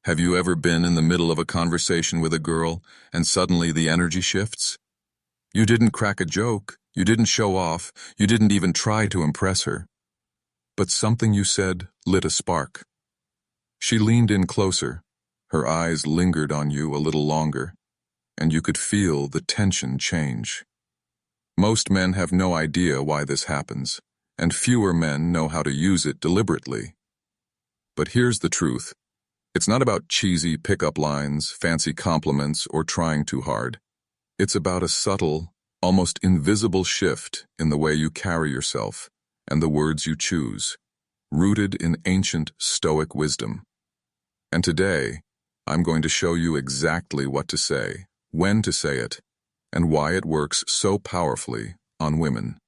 Have you ever been in the middle of a conversation with a girl and suddenly the energy shifts? You didn't crack a joke, you didn't show off, you didn't even try to impress her. But something you said lit a spark. She leaned in closer, her eyes lingered on you a little longer, and you could feel the tension change. Most men have no idea why this happens, and fewer men know how to use it deliberately. But here's the truth. It's not about cheesy pickup lines, fancy compliments, or trying too hard. It's about a subtle, almost invisible shift in the way you carry yourself and the words you choose, rooted in ancient Stoic wisdom. And today, I'm going to show you exactly what to say, when to say it, and why it works so powerfully on women.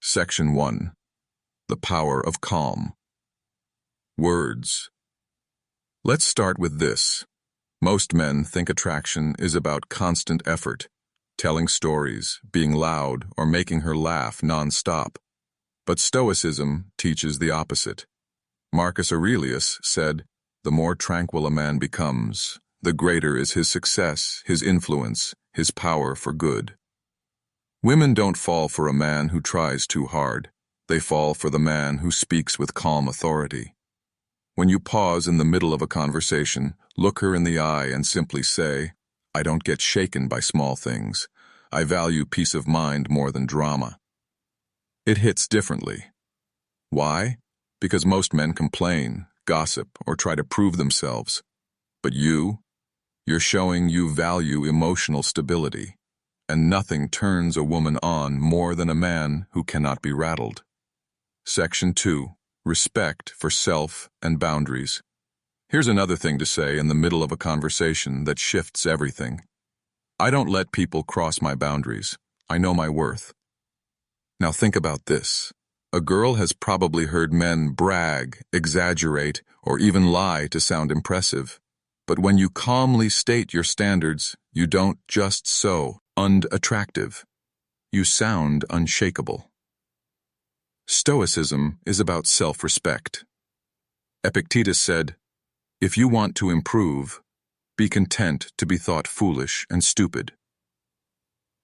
Section 1. The Power of Calm. Words. Let's start with this. Most men think attraction is about constant effort, telling stories, being loud, or making her laugh non-stop. But Stoicism teaches the opposite. Marcus Aurelius said, "The more tranquil a man becomes, the greater is his success, his influence, his power for good." Women don't fall for a man who tries too hard. They fall for the man who speaks with calm authority. When you pause in the middle of a conversation, look her in the eye and simply say, "I don't get shaken by small things. I value peace of mind more than drama." It hits differently. Why? Because most men complain, gossip, or try to prove themselves. But you're showing you value emotional stability, and nothing turns a woman on more than a man who cannot be rattled. Section 2. Respect for self and boundaries. Here's another thing to say in the middle of a conversation that shifts everything. I don't let people cross my boundaries. I know my worth. Now think about this. A girl has probably heard men brag, exaggerate, or even lie to sound impressive. But when you calmly state your standards, you don't just sound unattractive. You sound unshakable. Stoicism is about self-respect. Epictetus said, "If you want to improve, be content to be thought foolish and stupid."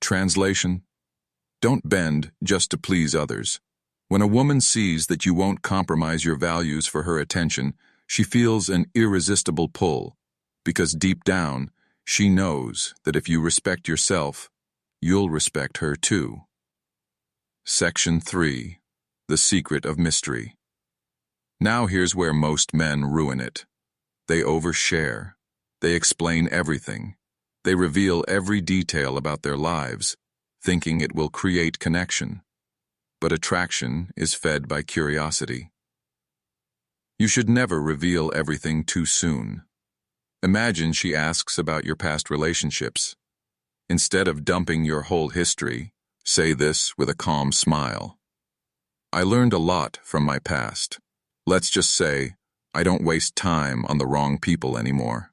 Translation: don't bend just to please others. When a woman sees that you won't compromise your values for her attention, she feels an irresistible pull, because deep down, she knows that if you respect yourself, you'll respect her too. Section 3. The Secret of Mystery. Now here's where most men ruin it. They overshare. They explain everything. They reveal every detail about their lives, thinking it will create connection. But attraction is fed by curiosity. You should never reveal everything too soon. Imagine she asks about your past relationships. Instead of dumping your whole history, say this with a calm smile. "I learned a lot from my past. Let's just say, I don't waste time on the wrong people anymore."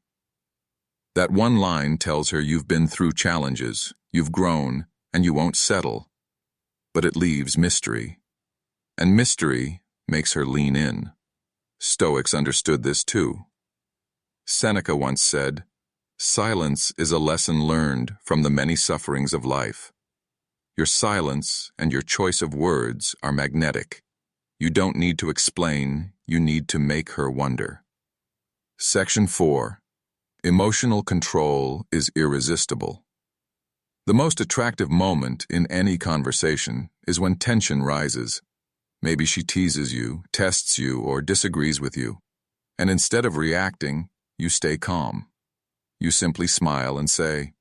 That one line tells her you've been through challenges, you've grown, and you won't settle. But it leaves mystery. And mystery makes her lean in. Stoics understood this too. Seneca once said, "Silence is a lesson learned from the many sufferings of life." Your silence and your choice of words are magnetic. You don't need to explain, you need to make her wonder. Section 4. Emotional control is irresistible. The most attractive moment in any conversation is when tension rises. Maybe she teases you, tests you, or disagrees with you. And instead of reacting, you stay calm. You simply smile and say,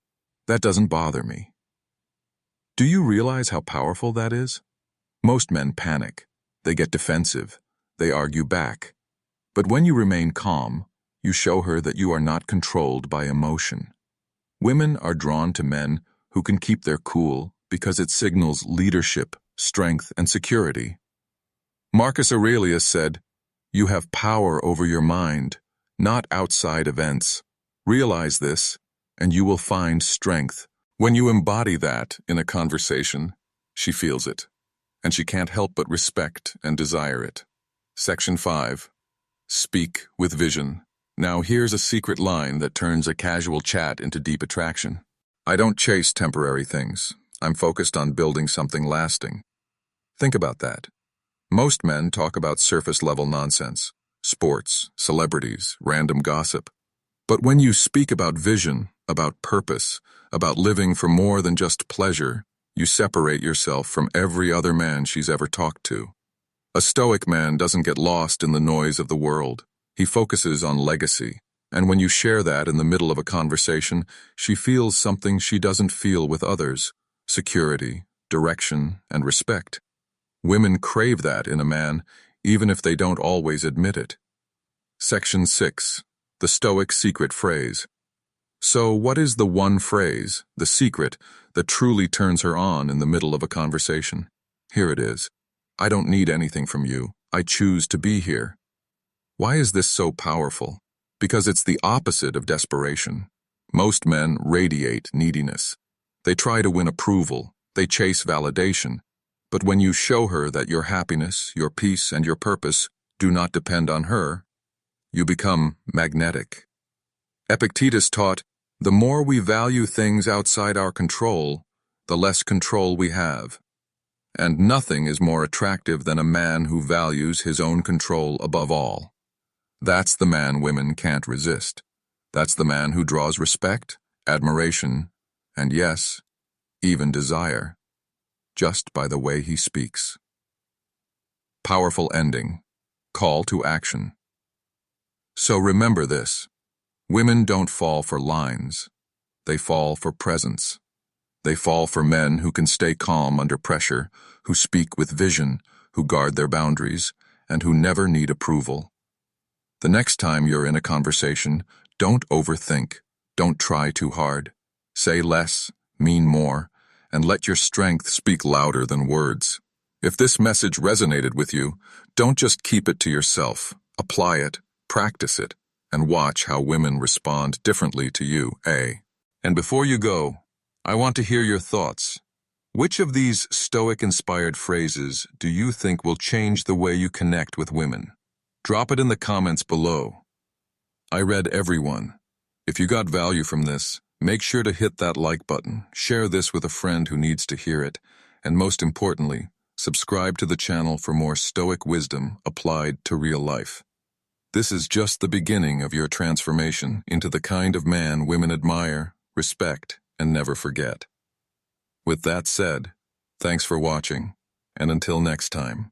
"That doesn't bother me." Do you realize how powerful that is? Most men panic. They get defensive. They argue back. But when you remain calm, you show her that you are not controlled by emotion. Women are drawn to men who can keep their cool because it signals leadership, strength, and security. Marcus Aurelius said, "You have power over your mind, not outside events. Realize this, and you will find strength." When you embody that in a conversation, she feels it, and she can't help but respect and desire it. Section 5. Speak with vision. Now here's a secret line that turns a casual chat into deep attraction. I don't chase temporary things. I'm focused on building something lasting. Think about that. Most men talk about surface-level nonsense, sports, celebrities, random gossip. But when you speak about vision, about purpose, about living for more than just pleasure, you separate yourself from every other man she's ever talked to. A Stoic man doesn't get lost in the noise of the world. He focuses on legacy, and when you share that in the middle of a conversation, she feels something she doesn't feel with others: security, direction, and respect. Women crave that in a man, even if they don't always admit it. Section 6. The Stoic Secret Phrase. So what is the one phrase, the secret, that truly turns her on in the middle of a conversation? Here it is. I don't need anything from you. I choose to be here. Why is this so powerful? Because it's the opposite of desperation. Most men radiate neediness. They try to win approval. They chase validation. But when you show her that your happiness, your peace, and your purpose do not depend on her, you become magnetic. Epictetus taught, the more we value things outside our control, the less control we have. And nothing is more attractive than a man who values his own control above all. That's the man women can't resist. That's the man who draws respect, admiration, and yes, even desire, just by the way he speaks. Powerful ending. Call to action. So remember this. Women don't fall for lines. They fall for presence. They fall for men who can stay calm under pressure, who speak with vision, who guard their boundaries, and who never need approval. The next time you're in a conversation, don't overthink. Don't try too hard. Say less, mean more, and let your strength speak louder than words. If this message resonated with you, don't just keep it to yourself. Apply it, practice it, and watch how women respond differently to you, And before you go, I want to hear your thoughts. Which of these Stoic-inspired phrases do you think will change the way you connect with women? Drop it in the comments below. I read every one. If you got value from this, make sure to hit that like button, share this with a friend who needs to hear it, and most importantly, subscribe to the channel for more Stoic wisdom applied to real life. This is just the beginning of your transformation into the kind of man women admire, respect, and never forget. With that said, thanks for watching, and until next time.